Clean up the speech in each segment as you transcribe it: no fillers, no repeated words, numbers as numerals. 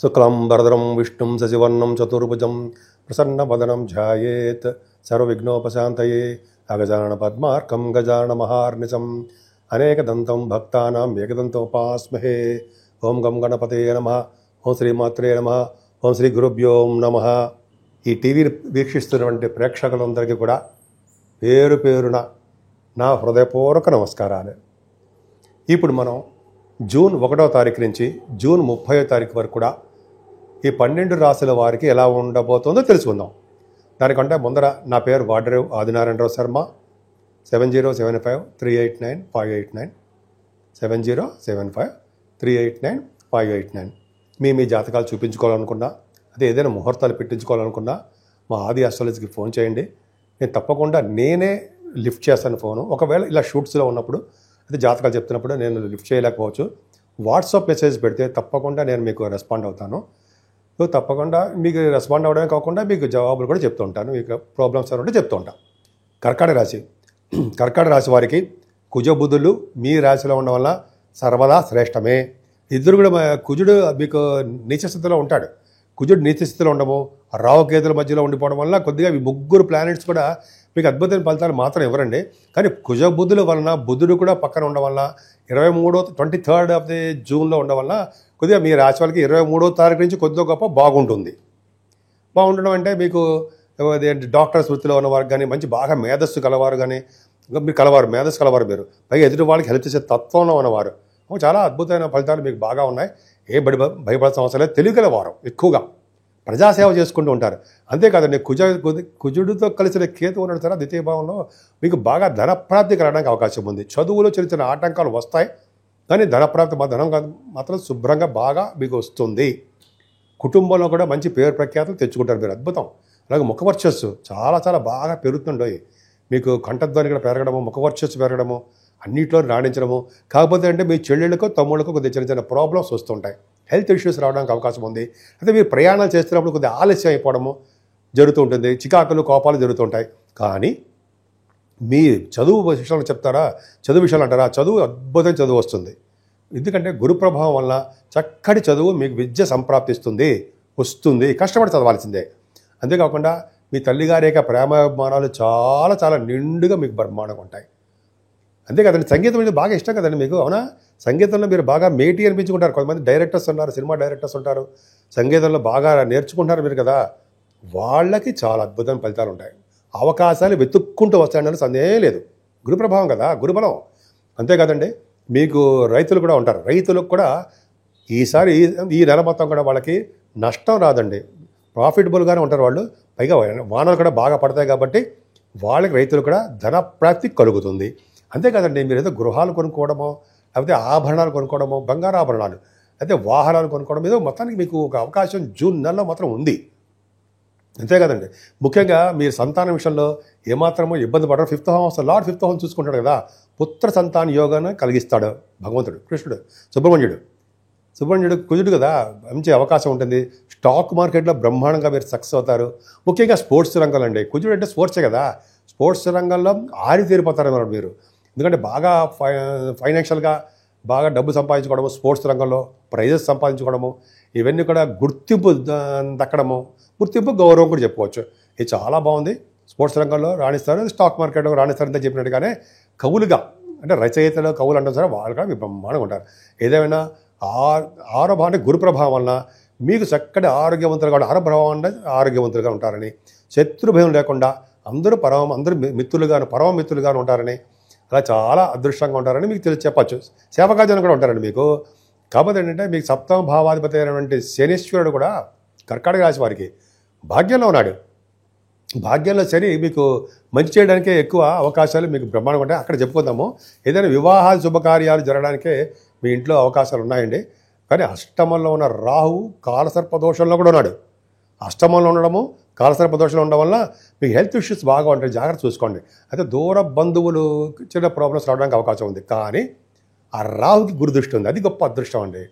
శుక్లాంబరధరం విష్ణుం శశివర్ణం చతుర్భుజం ప్రసన్నవదనం ధ్యాయేత్ సర్వవిఘ్నోపశాంతయే అగజానన పద్మార్కం గజానన మహార్నిశం అనేకదంతం భక్తానాం ఏకదంతోపాస్మహే. ఓం గం గణపతయే నమః. ఓం శ్రీమాత్రే నమః. ఓం శ్రీ గురుభ్యో నమః. ఈ టీవీని వీక్షిస్తున్నటువంటి ప్రేక్షకులందరికీ కూడా పేరు పేరున నా హృదయపూర్వక నమస్కారాలు. ఇప్పుడు మనం జూన్ 1వ తారీఖు నుంచి జూన్ 30వ తారీఖు వరకు కూడా ఈ 12 రాశుల వారికి ఎలా ఉండబోతుందో తెలుసుకుందాం. దానికంటే ముందర నా పేరు వాడరేవు ఆదినారాయణరావు శర్మ. 7075389589 7075389589. మీ జాతకాలు చూపించుకోవాలనుకున్నా, అదే ఏదైనా ముహూర్తాలు పెట్టించుకోవాలనుకున్నా మా ఆది ఆస్ట్రాలజీకి ఫోన్ చేయండి. నేను తప్పకుండా నేనే లిఫ్ట్ చేస్తాను ఫోను. ఒకవేళ ఇలా షూట్స్లో ఉన్నప్పుడు, అదే జాతకాలు చెప్తున్నప్పుడు నేను లిఫ్ట్ చేయలేకపోవచ్చు, వాట్సాప్ మెసేజ్ పెడితే తప్పకుండా నేను మీకు రెస్పాండ్ అవుతాను. సో తప్పకుండా మీకు రెస్పాండ్ అవ్వడమే కాకుండా మీకు జవాబులు కూడా చెప్తూ ఉంటాను. మీకు ప్రాబ్లమ్స్ ఉంటే చెప్తూ ఉంటాను. కర్కాటక రాశి వారికి కుజబుధులు మీ రాశిలో ఉండడం వల్ల సర్వదా శ్రేష్టమే. ఇద్దరు కూడా కుజుడు మీకు నీచ స్థితిలో ఉంటాడు. కుజుడు నీచ స్థితిలో ఉండము, రాహుకేతుల మధ్యలో ఉండిపోవడం వల్ల కొద్దిగా ఈ ముగ్గురు ప్లానెట్స్ కూడా మీకు అద్భుతమైన ఫలితాలు మాత్రం ఇవ్వరండి. కానీ కుజబుధుల వలన బుధుడు కూడా పక్కన ఉండడం వల్ల 23rd ఆఫ్ ది జూన్లో ఉండడం వల్ల కొద్దిగా మీ రాశి వాళ్ళకి 23వ తారీఖు నుంచి కొద్దిగా గొప్ప బాగుండడం అంటే మీకు డాక్టర్స్ వృత్తిలో ఉన్నవారు కానీ, మంచి బాగా మేధస్సు కలవారు కానీ, మేధస్సు కలవారు మీరు, పైగా ఎదుటి వాళ్ళకి హెల్ప్ చేసే తత్వంలో ఉన్నవారు, చాలా అద్భుతమైన ఫలితాలు మీకు బాగా ఉన్నాయి. భయపడాల్సిన అవసరం లేదు. తెలివిగలవారు, ఎక్కువగా ప్రజాసేవ చేసుకుంటూ ఉంటారు. అంతేకాదండి, కుజుడితో కలిసిన కేతు ఉన్నాడు సార్ ద్వితీయ భావంలో, మీకు బాగా ధనప్రాప్తి కలగడానికి అవకాశం ఉంది. చదువులో చిన్న చిన్న ఆటంకాలు వస్తాయి, కానీ ధనప్రాప్తి ధనం మాత్రం శుభ్రంగా బాగా మీకు వస్తుంది. కుటుంబంలో కూడా మంచి పేరు ప్రఖ్యాతులు తెచ్చుకుంటారు మీరు. అద్భుతం. అలాగే ముఖవర్చస్సు చాలా బాగా పెరుగుతుంటాయి. మీకు కంఠధ్వని కూడా పెరగడము, ముఖవర్చస్సు పెరగడము, అన్నింటిలో రాణించడము. కాకపోతే అంటే మీ చెల్లెళ్ళకో తమ్ముళ్ళకో కొద్దిగా చిన్న ప్రాబ్లమ్స్ వస్తుంటాయి, హెల్త్ ఇష్యూస్ రావడానికి అవకాశం ఉంది. అయితే మీరు ప్రయాణాలు చేస్తున్నప్పుడు కొద్దిగా ఆలస్యం అయిపోవడము జరుగుతూ ఉంటుంది, చికాకులు కోపాలు జరుగుతుంటాయి. కానీ మీ చదువు విషయంలో చెప్తారా, చదువు విషయాలు అంటారా, చదువు అద్భుతమైన చదువు వస్తుంది. ఎందుకంటే గురు ప్రభావం వల్ల చక్కటి చదువు మీకు విద్య వస్తుంది. కష్టపడి చదవాల్సిందే. అంతేకాకుండా మీ తల్లిగారి యొక్క ప్రేమాభిమానాలు చాలా నిండుగా మీకు బ్రహ్మాండంగా ఉంటాయి. అంతేకాదండి, సంగీతం మీద బాగా ఇష్టం కదండి మీకు, అవునా? సంగీతంలో మీరు బాగా మేటి అనిపించుకుంటారు. కొంతమంది డైరెక్టర్స్ ఉన్నారు, సినిమా డైరెక్టర్స్ ఉంటారు, సంగీతంలో బాగా నేర్చుకుంటారు మీరు కదా, వాళ్ళకి చాలా అద్భుతమైన ఫలితాలు ఉంటాయి. అవకాశాలు వెతుక్కుంటూ వస్తాయని సందేహం లేదు. గురు ప్రభావం కదా, గురుబలం. అంతేకాదండి, మీకు రైతులు కూడా ఉంటారు. రైతులకు కూడా ఈసారి ఈ నెల మొత్తం కూడా వాళ్ళకి నష్టం రాదండి, ప్రాఫిటబుల్గానే ఉంటారు వాళ్ళు. పైగా వానలు కూడా బాగా పడతాయి కాబట్టి వాళ్ళకి, రైతులు కూడా ధనప్రాప్తి కలుగుతుంది. అంతేకాదండి, మీరు ఏదో గృహాలు కొనుక్కోవడమో, లేకపోతే ఆభరణాలు కొనుక్కోవడమో, బంగారు ఆభరణాలు, అయితే వాహనాలు కొనుక్కోవడం, ఏదో మొత్తానికి మీకు ఒక అవకాశం జూన్ నెలలో మాత్రం ఉంది. అంతేకాదండి, ముఖ్యంగా మీరు సంతానం విషయంలో ఏమాత్రమో ఇబ్బంది పడరు. 5th house lord 5th house చూసుకుంటాడు కదా, పుత్ర సంతాన యోగాన్ని కలిగిస్తాడు భగవంతుడు. కృష్ణుడు సుబ్రహ్మణ్యుడు కుజుడు కదా, మంచి అవకాశం ఉంటుంది. స్టాక్ మార్కెట్లో బ్రహ్మాండంగా మీరు సక్సెస్ అవుతారు. ముఖ్యంగా స్పోర్ట్స్ రంగంలో అండి, కుజుడు అంటే స్పోర్ట్సే కదా, స్పోర్ట్స్ రంగంలో ఆరితేరిపోతారు మీరు. ఎందుకంటే బాగా ఫైనాన్షియల్గా బాగా డబ్బు సంపాదించుకోవడము, స్పోర్ట్స్ రంగంలో ప్రైజెస్ సంపాదించుకోవడము, ఇవన్నీ కూడా గుర్తింపు దక్కడము, గౌరవం కూడా చెప్పుకోవచ్చు. ఇది చాలా బాగుంది. స్పోర్ట్స్ రంగంలో రాణిస్తారు, స్టాక్ మార్కెట్లో రాణిస్తారంటే చెప్పినట్టుగానే కవులుగా, అంటే రచయితలు కవులు అంటారు సరే, వాళ్ళు కూడా మీ బ్రహ్మాండంగా ఉంటారు. ఏదేమైనా ఆరోభావం అంటే గురు ప్రభావం వలన మీకు చక్కటి ఆరోగ్యవంతులుగా, ఆరోభావం అంటే ఆరోగ్యవంతులుగా ఉంటారని, శత్రుభయం లేకుండా అందరూ పరమ మిత్రులుగాను ఉంటారని, అలా చాలా అదృష్టంగా ఉంటారని మీకు చెప్పచ్చు. సేవకాజనం కూడా ఉంటారండి మీకు. కాకపోతే ఏంటంటే, మీకు 7వ భావాధిపతి అయినటువంటి శనీశ్వరుడు కూడా కర్కాటక రాశి వారికి భాగ్యంలో ఉన్నాడు. భాగ్యంలో శని మీకు మంచి చేయడానికే ఎక్కువ అవకాశాలు మీకు బ్రహ్మాండంగా ఉంటాయి. అక్కడ చెప్పుకుందాము. ఏదైనా వివాహాలు శుభకార్యాలు జరగడానికే మీ ఇంట్లో అవకాశాలు ఉన్నాయండి. కానీ అష్టమంలో ఉన్న రాహువు కాలసర్పదోషంలో కూడా ఉన్నాడు. అష్టమంలో ఉండడము, కాలసర్పదోషంలో ఉండడం వల్ల మీకు హెల్త్ ఇష్యూస్ బాగా ఉంటాయి, జాగ్రత్త చూసుకోండి. అయితే దూర బంధువులు చిన్న ప్రాబ్లమ్స్ రావడానికి అవకాశం ఉంది. కానీ ఆ రాహుకి గురుదృష్టి ఉంది, అది గొప్ప అదృష్టం అండి.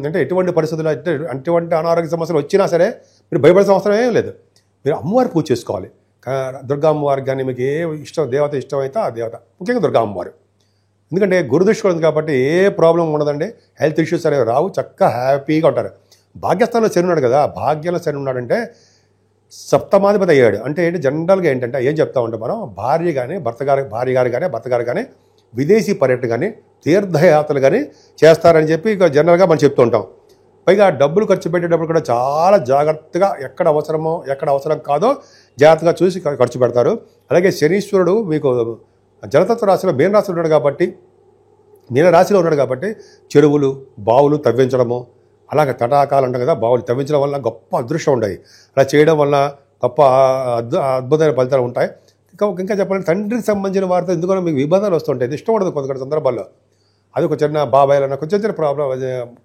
అంటే ఎటువంటి పరిస్థితుల్లో, అటువంటి అనారోగ్య సమస్యలు వచ్చినా సరే మీరు భయపడాల్సిన అవసరం ఏం లేదు. మీరు అమ్మవారి పూజ చేసుకోవాలి. దుర్గా అమ్మవారికి కానీ మీకు ఏ దేవత ఇష్టమైతే ఆ దేవత, ముఖ్యంగా దుర్గా అమ్మవారు. ఎందుకంటే గురుదృష్టి ఉంది కాబట్టి ఏ ప్రాబ్లం ఉండదండి, హెల్త్ ఇష్యూస్ అనేవి రావు, చక్కగా హ్యాపీగా ఉంటారు. భాగ్యస్థానంలో శని ఉన్నాడు కదా, భాగ్యంలో శని ఉన్నాడంటే సప్తమాధిపతి అయ్యాడు. అంటే ఏంటి, జనరల్గా ఏంటంటే ఏం చెప్తా ఉంటాం మనం, భార్య కానీ భర్త గారు కానీ విదేశీ పర్యటన కానీ తీర్థయాత్రలు కానీ చేస్తారని చెప్పి ఇక జనరల్గా మనం చెప్తూ ఉంటాం. పైగా డబ్బులు ఖర్చు పెట్టేటప్పుడు కూడా చాలా జాగ్రత్తగా ఎక్కడ అవసరమో ఎక్కడ అవసరం కాదో జాగ్రత్తగా చూసి ఖర్చు పెడతారు. అలాగే శనీశ్వరుడు మీకు జలతత్వ రాశిలో మీన రాశిలో ఉన్నాడు కాబట్టి చెరువులు బావులు తవ్వించడము, అలాగే తటాకాలు అంటాం కదా, బావులు తవ్వించడం వల్ల గొప్ప అదృష్టం ఉంటాయి. అలా చేయడం వల్ల గొప్ప అద్భుతమైన ఫలితాలు ఉంటాయి. ఇంకా చెప్పాలంటే తండ్రికి సంబంధించిన వారితో ఎందుకో మీకు విభేదాలు వస్తుంటాయి, ఇష్టం ఉండదు కొన్ని సందర్భాల్లో. అది ఒక చిన్న బాబాయ్లన్నా కొంచెం చిన్న ప్రాబ్లం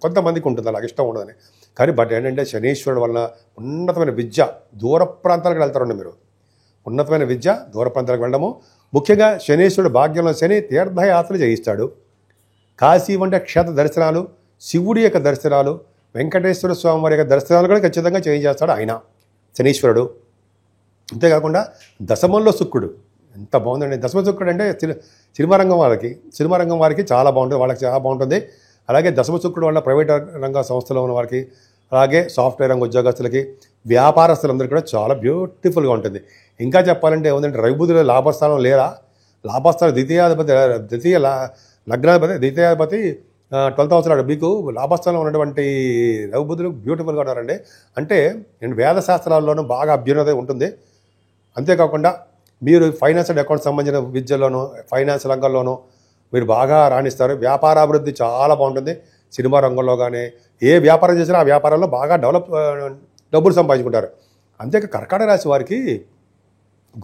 కొంతమందికి ఉంటుంది, అలాగ ఇష్టం ఉండదని. కానీ బట్ ఏంటంటే శనీశ్వరుడు వల్ల ఉన్నతమైన విద్య దూర ప్రాంతాలకు వెళ్తారండి మీరు. ఉన్నతమైన విద్య దూర ప్రాంతాలకు వెళ్ళడము, ముఖ్యంగా శనీశ్వరుడు భాగ్యంలో శని తీర్థయాత్రలు చేయిస్తాడు. కాశీ వంటి క్షేత్ర దర్శనాలు, శివుడి యొక్క దర్శనాలు, వెంకటేశ్వర స్వామి వారి యొక్క దర్శనాలు కూడా ఖచ్చితంగా చేయించేస్తాడు ఆయన శనీశ్వరుడు. అంతేకాకుండా దశమంలో శుక్రుడు ఎంత బాగుందండి. దశమ శుక్రుడు అంటే సినిమా రంగం వారికి చాలా బాగుంటుంది, వాళ్ళకి చాలా బాగుంటుంది. అలాగే దశమ శుక్రుడు వల్ల ప్రైవేట్ రంగ సంస్థలో ఉన్న వారికి, అలాగే సాఫ్ట్వేర్ రంగ ఉద్యోగస్తులకి, వ్యాపారస్తులందరికీ కూడా చాలా బ్యూటిఫుల్గా ఉంటుంది. ఇంకా చెప్పాలంటే ఏముందంటే రవిబుధుల లాభస్థానం లేరా, లాభస్థానం ద్వితీయాధిపతి 12th house మీకు లాభస్థానంలో ఉన్నటువంటి రవిబుధులు బ్యూటిఫుల్గా ఉన్నారండి. అంటే వేద శాస్త్రాల్లోనూ బాగా అభ్యున్నతి ఉంటుంది. అంతేకాకుండా మీరు ఫైనాన్స్ అండ్ అకౌంట్స్ సంబంధించిన విద్యలోనూ ఫైనాన్స్ రంగంలోనూ మీరు బాగా రాణిస్తారు. వ్యాపారాభివృద్ధి చాలా బాగుంటుంది. సినిమా రంగంలో కానీ ఏ వ్యాపారం చేసినా ఆ వ్యాపారంలో బాగా డబ్బులు సంపాదించుకుంటారు. అంతేకా కర్కాటక రాశి వారికి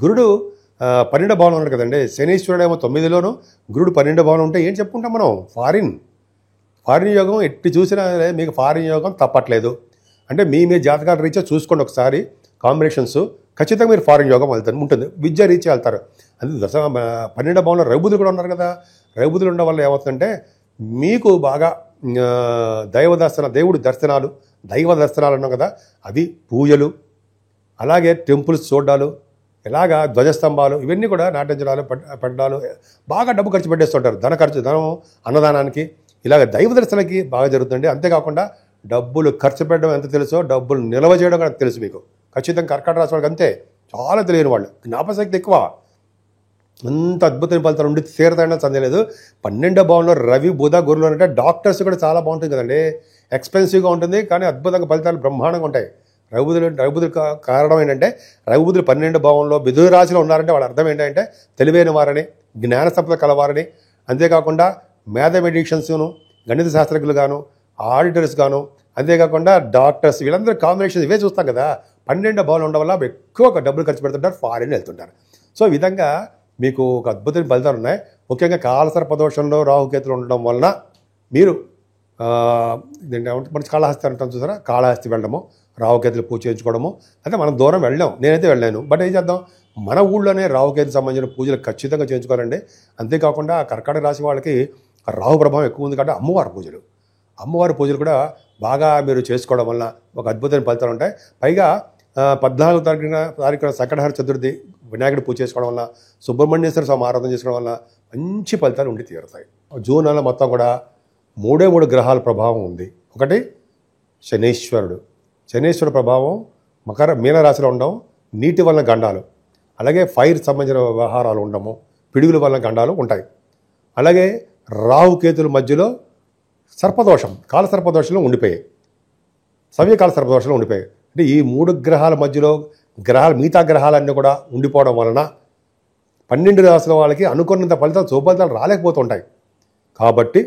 గురుడు 12వ భావంలో ఉన్నాడు కదండి. శనీశ్వరుడు ఏమో 9లోను, గురుడు 12వ భావంలో ఉంటే ఏం చెప్పుకుంటాం మనం, ఫారిన్ యోగం ఎట్టి చూసినా మీకు ఫారిన్ యోగం తప్పట్లేదు. అంటే మీ జాతకాల రీత్యా చూసుకోండి ఒకసారి కాంబినేషన్స్, ఖచ్చితంగా మీరు ఫారిన్ యోగం వెళ్తారు ఉంటుంది, విద్య రీత్యా వెళ్తారు. అది 12వ భావంలో రవిబుధులు కూడా ఉన్నారు కదా. రవిబుధులు ఉండడం వల్ల ఏమవుతుందంటే మీకు బాగా దైవ దర్శనాలు అన్నాం కదా, అవి పూజలు, అలాగే టెంపుల్స్ చూడాలు, ఇలాగా ధ్వజస్తంభాలు, ఇవన్నీ కూడా నాట్యంచడాలు పెట్టడాలు, బాగా డబ్బు ఖర్చు పెట్టేస్తుంటారు. ధనం అన్నదానానికి, ఇలాగ దైవ దర్శనానికి బాగా జరుగుతుంది. అంతేకాకుండా డబ్బులు ఖర్చు పెట్టడం ఎంత తెలుసో డబ్బులు నిల్వ చేయడం కూడా తెలుసు మీకు. ఖచ్చితంగా కర్కాటక రాశి వాళ్ళకి అంతే, చాలా తెలియని వాళ్ళు, జ్ఞాపశక్తి ఎక్కువ, అంత అద్భుతమైన ఫలితాలు ఉండి తీరతాయని సందేహలేదు. 12వ భావంలో రవి బుధ గురులు అంటే డాక్టర్స్ కూడా చాలా బాగుంటుంది కదండి. ఎక్స్పెన్సివ్గా ఉంటుంది కానీ అద్భుతంగా ఫలితాలు బ్రహ్మాండంగా ఉంటాయి. రవిబుధులు కారణం ఏంటంటే రవిబుధులు 12వ భావంలో మిథున రాశిలో ఉన్నారంటే వాళ్ళ అర్థం ఏంటంటే తెలివైన వారని, జ్ఞాన సంపద కలవారని, అంతేకాకుండా మ్యాథమెటిషియన్స్ను, గణిత శాస్త్రజ్ఞులు గాను, ఆడిటర్స్ గాను, అంతేకాకుండా డాక్టర్స్, వీళ్ళందరూ కాంబినేషన్స్ ఇవే చూస్తాం కదా. 12వ భావంలో ఉండడం వల్ల ఎక్కువ డబ్బులు ఖర్చు పెడుతుంటారు, ఫారిన్ వెళ్తుంటారు. సో ఈ విధంగా మీకు ఒక అద్భుతమైన ఫలితాలు ఉన్నాయి. ముఖ్యంగా కాలసర్పదోషంలో రాహుకేతులు ఉండడం వలన మీరు మన కాళహస్తి అంటాం చూసారా, కాళహస్తి వెళ్ళడము, రాహుకేతులు పూజ చేయించుకోవడము. అయితే మనం దూరం వెళ్ళాం, నేనైతే వెళ్ళాను. బట్ ఏం చేద్దాం, మన ఊళ్ళోనే రాహుకేతు సంబంధించిన పూజలు ఖచ్చితంగా చేయించుకోవాలండి. అంతేకాకుండా కర్కాటక రాశి వాళ్ళకి రాహు ప్రభావం ఎక్కువ ఉంది కాబట్టి అమ్మవారి పూజలు కూడా బాగా మీరు చేసుకోవడం వల్ల ఒక అద్భుతమైన ఫలితాలు ఉంటాయి. పైగా 14వ తారీఖున సంకటహర చతుర్థి వినాయకుడి పూజ చేసుకోవడం వల్ల, సుబ్రహ్మణ్యేశ్వర స్వామి ఆరాధన చేసుకోవడం వల్ల మంచి ఫలితాలు ఉండి తీరుతాయి. జూన్ నెల మొత్తం కూడా 3 గ్రహాల ప్రభావం ఉంది. ఒకటి శనీశ్వరుడు ప్రభావం మీనరాశిలో ఉండడం, నీటి వలన గండాలు, అలాగే ఫైర్ సంబంధించిన వ్యవహారాలు ఉండము, పిడుగుల వలన గండాలు ఉంటాయి. అలాగే రాహుకేతుల మధ్యలో కాలసర్పదోషంలో ఉండిపోయాయి, సవ్యకాల సర్పదోషంలో ఉండిపోయాయి. అంటే ఈ 3 గ్రహాల మధ్యలో మిగతా గ్రహాలన్నీ కూడా ఉండిపోవడం వలన 12 రాశుల వాళ్ళకి అనుకున్నంత శుభఫలితాలు రాలేకపోతుంటాయి. కాబట్టి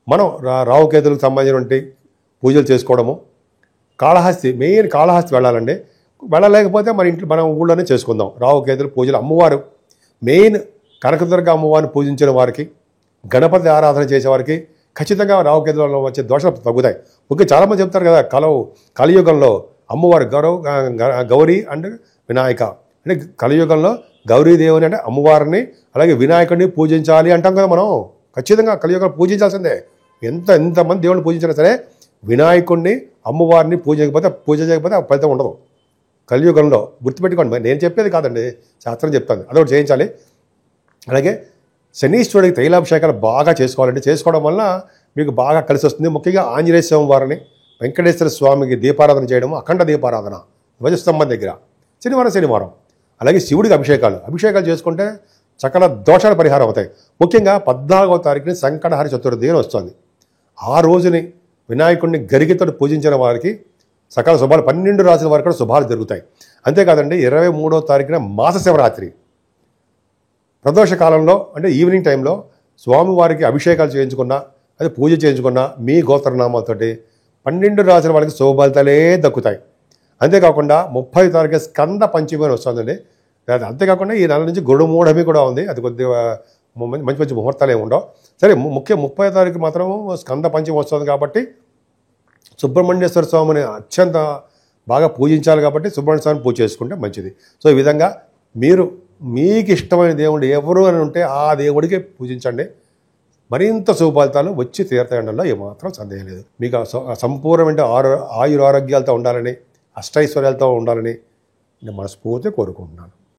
మనం రాహుకేతులకు సంబంధించినటువంటి పూజలు చేసుకోవడము, మెయిన్ కాళహస్తి వెళ్ళాలండి. వెళ్ళలేకపోతే మన ఊళ్ళోనే చేసుకుందాం రాహుకేతుల పూజలు. అమ్మవారు మెయిన్ కనకదుర్గ అమ్మవారిని పూజించిన వారికి, గణపతి ఆరాధన చేసేవారికి ఖచ్చితంగా రాహుకేతులలో వచ్చే దోషాలు తగ్గుతాయి. ముఖ్యంగా చాలామంది చెప్తారు కదా, కలియుగంలో అమ్మవారు గౌరీ అండ్ వినాయక, అంటే కలియుగంలో గౌరీదేవుని అంటే అమ్మవారిని, అలాగే వినాయకుడిని పూజించాలి అంటాం కదా. మనం ఖచ్చితంగా కలియుగంలో పూజించాల్సిందే. ఎంతమంది దేవుడిని పూజించినా సరే వినాయకుడిని, అమ్మవారిని పూజ చేయకపోతే ఫలితం ఉండదు కలియుగంలో. గుర్తుపెట్టుకోండి, నేను చెప్పేది కాదండి, శాస్త్రం చెప్తాను, అదొకటి చేయించాలి. అలాగే శనీశ్వరుడికి తైలాభిషేకాలు బాగా చేసుకోవాలండి. చేసుకోవడం వల్ల మీకు బాగా కలిసి వస్తుంది. ముఖ్యంగా ఆంజనేయ స్వామి వారిని, వెంకటేశ్వర స్వామికి దీపారాధన చేయడం, అఖండ దీపారాధన ధ్వజస్తంభం దగ్గర శనివారం. అలాగే శివుడికి అభిషేకాలు చేసుకుంటే సకల దోషాల పరిహారం అవుతాయి. ముఖ్యంగా 14వ తారీఖుని సంకటహర చతుర్థి అని వస్తుంది. ఆ రోజుని వినాయకుడిని గరిగితో పూజించిన వారికి సకల శుభాలు, 12 రాసుల వారికి కూడా శుభాలు జరుగుతాయి. అంతేకాదండి 23వ తారీఖున మాస శివరాత్రి ప్రదోష కాలంలో, అంటే ఈవినింగ్ టైంలో స్వామివారికి అభిషేకాలు చేయించుకున్నా, అది పూజ చేయించుకున్నా మీ గోత్రనామాలతోటి 12 రాసుల వాళ్ళకి శుభఫలితాలే దక్కుతాయి. అంతేకాకుండా 30వ తారీఖు స్కంద పంచమి అని వస్తుందండి. అంతేకాకుండా ఈ నెల నుంచి గురుమూఢమి కూడా ఉంది. అది కొద్దిగా మంచి ముహూర్తాలు ఏమి ఉండవు. సరే, ముఖ్యం 30వ తారీఖు మాత్రం స్కంద పంచమి వస్తుంది కాబట్టి సుబ్రహ్మణ్యేశ్వర స్వామిని అత్యంత బాగా పూజించాలి కాబట్టి సుబ్రహ్మణ్య స్వామిని పూజ చేసుకుంటే మంచిది. సో ఈ విధంగా మీకు ఇష్టమైన దేవుడు ఎవరు అని ఉంటే ఆ దేవుడికి పూజించండి. మరింత శుభఫలితాలు వచ్చి తీర్థంలో ఏమాత్రం సందేహం లేదు. మీకు సంపూర్ణమైన ఆయురారోగ్యాలతో ఉండాలని, అష్టైశ్వర్యాలతో ఉండాలని నేను మనస్ఫూర్తిగా కోరుకుంటున్నాను.